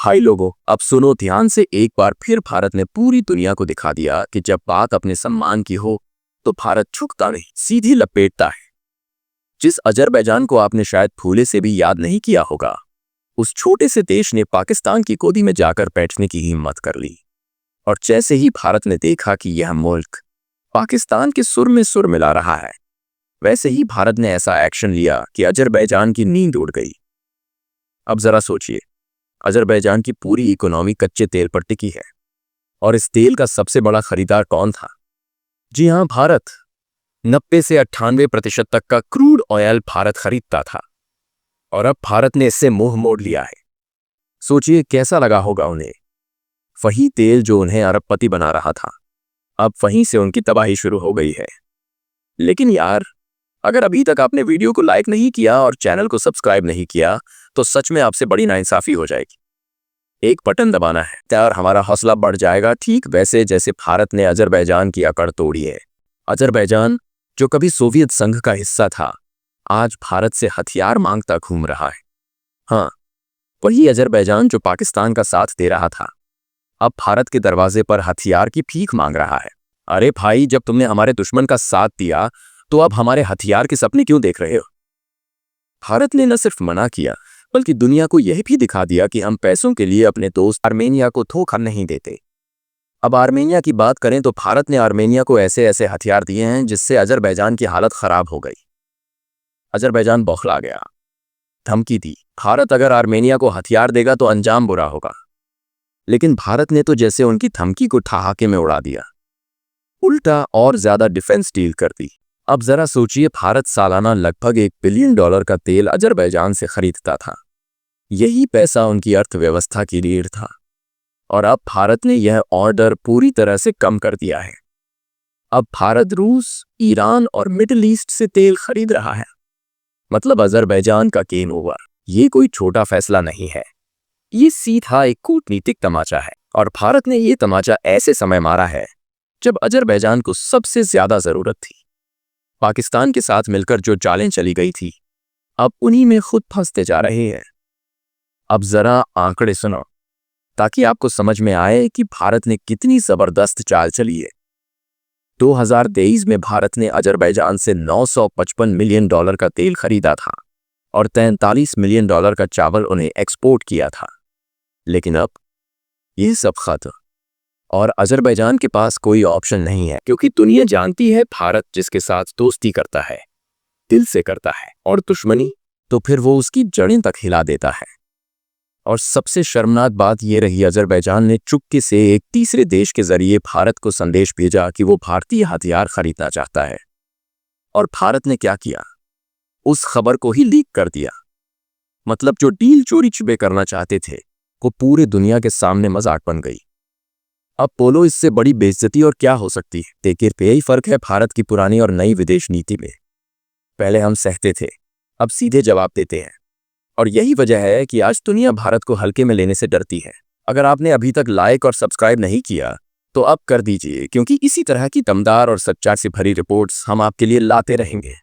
हाय लोगों, अब सुनो ध्यान से। एक बार फिर भारत ने पूरी दुनिया को दिखा दिया कि जब बात अपने सम्मान की हो तो भारत झुकता नहीं, सीधी लपेटता है। जिस अजरबैजान को आपने शायद फूले से भी याद नहीं किया होगा, उस छोटे से देश ने पाकिस्तान की गोदी में जाकर बैठने की हिम्मत कर ली। और जैसे ही भारत ने देखा कि यह मुल्क पाकिस्तान के सुर में सुर मिला रहा है, वैसे ही भारत ने ऐसा एक्शन लिया कि अजरबैजान की नींद उड़ गई। अब जरा सोचिए, अजरबैजान की पूरी इकोनॉमी कच्चे तेल पर टिकी है, और इस तेल का सबसे बड़ा खरीदार कौन था? जी हां, भारत। 90 से 98% तक का क्रूड ऑयल भारत खरीदता था, और अब भारत ने इससे मुंह मोड़ लिया है। सोचिए कैसा लगा होगा उन्हें। वही तेल जो उन्हें अरबपति बना रहा था, अब वहीं से उनकी तबाही शुरू हो गई है। लेकिन यार, अगर अभी तक आपने वीडियो को लाइक नहीं किया और चैनल को सब्सक्राइब नहीं किया, तो सच में आपसे बड़ी नाइंसाफी हो जाएगी। एक बटन दबाना है और हमारा हौसला बढ़ जाएगा, ठीक वैसे जैसे भारत ने अजरबैजान की अकड़ तोड़ी है। अजरबैजान, जो कभी सोवियत संघ का हिस्सा था, आज भारत से हथियार मांगता घूम रहा है। हाँ, वही अजरबैजान जो पाकिस्तान का साथ दे रहा था, अब भारत के दरवाजे पर हथियार की भीख मांग रहा है। अरे भाई, जब तुमने हमारे दुश्मन का साथ दिया, तो अब हमारे हथियार के सपने क्यों देख रहे हो? भारत ने न सिर्फ मना किया, बल्कि दुनिया को यह भी दिखा दिया कि हम पैसों के लिए अपने दोस्त आर्मेनिया को धोखा नहीं देते। अब आर्मेनिया की बात करें तो भारत ने आर्मेनिया को ऐसे ऐसे हथियार दिए हैं जिससे अजरबैजान की हालत खराब हो गई। अजरबैजान बौखला गया, धमकी दी, भारत अगर आर्मेनिया को हथियार देगा तो अंजाम बुरा होगा। लेकिन भारत ने तो जैसे उनकी धमकी को ठहाके में उड़ा दिया, उल्टा और ज्यादा डिफेंस डील कर दी। अब जरा सोचिए, भारत सालाना लगभग $1 बिलियन का तेल अजरबैजान से खरीदता था। यही पैसा उनकी अर्थव्यवस्था की रीढ़ था, और अब भारत ने यह ऑर्डर पूरी तरह से कम कर दिया है। अब भारत रूस, ईरान और मिडिल ईस्ट से तेल खरीद रहा है। मतलब अजरबैजान का गेम ओवर। ये कोई छोटा फैसला नहीं है, ये सीधा एक कूटनीतिक तमाचा है। और भारत ने ये तमाचा ऐसे समय मारा है जब अजरबैजान को सबसे ज्यादा जरूरत थी। पाकिस्तान के साथ मिलकर जो चालें चली गई थी, अब उन्हीं में खुद फंसते जा रहे हैं। अब जरा आंकड़े सुनो, ताकि आपको समझ में आए कि भारत ने कितनी जबरदस्त चाल चली है। 2023 में भारत ने अजरबैजान से $955 मिलियन का तेल खरीदा था, और $43 मिलियन का चावल उन्हें एक्सपोर्ट किया था। लेकिन अब ये सब खत्म, और अजरबैजान के पास कोई ऑप्शन नहीं है, क्योंकि दुनिया जानती है भारत जिसके साथ दोस्ती करता है, दिल से करता है, और दुश्मनी तो फिर वो उसकी जड़ें तक हिला देता है। और सबसे शर्मनाक बात यह रही, अजरबैजान ने चुपके से एक तीसरे देश के जरिए भारत को संदेश भेजा कि वो भारतीय हथियार खरीदना चाहता है। और भारत ने क्या किया? उस खबर को ही लीक कर दिया। मतलब जो डील चोरी छुपे करना चाहते थे, वो पूरे दुनिया के सामने मजाक बन गई। अब बोलो, इससे बड़ी बेइज्जती और क्या हो सकती है? देखिए, यही फर्क है भारत की पुरानी और नई विदेश नीति में। पहले हम सहते थे, अब सीधे जवाब देते हैं। और यही वजह है कि आज दुनिया भारत को हल्के में लेने से डरती है। अगर आपने अभी तक लाइक और सब्सक्राइब नहीं किया, तो अब कर दीजिए, क्योंकि इसी तरह की दमदार और सच्चाई से भरी रिपोर्ट्स हम आपके लिए लाते रहेंगे।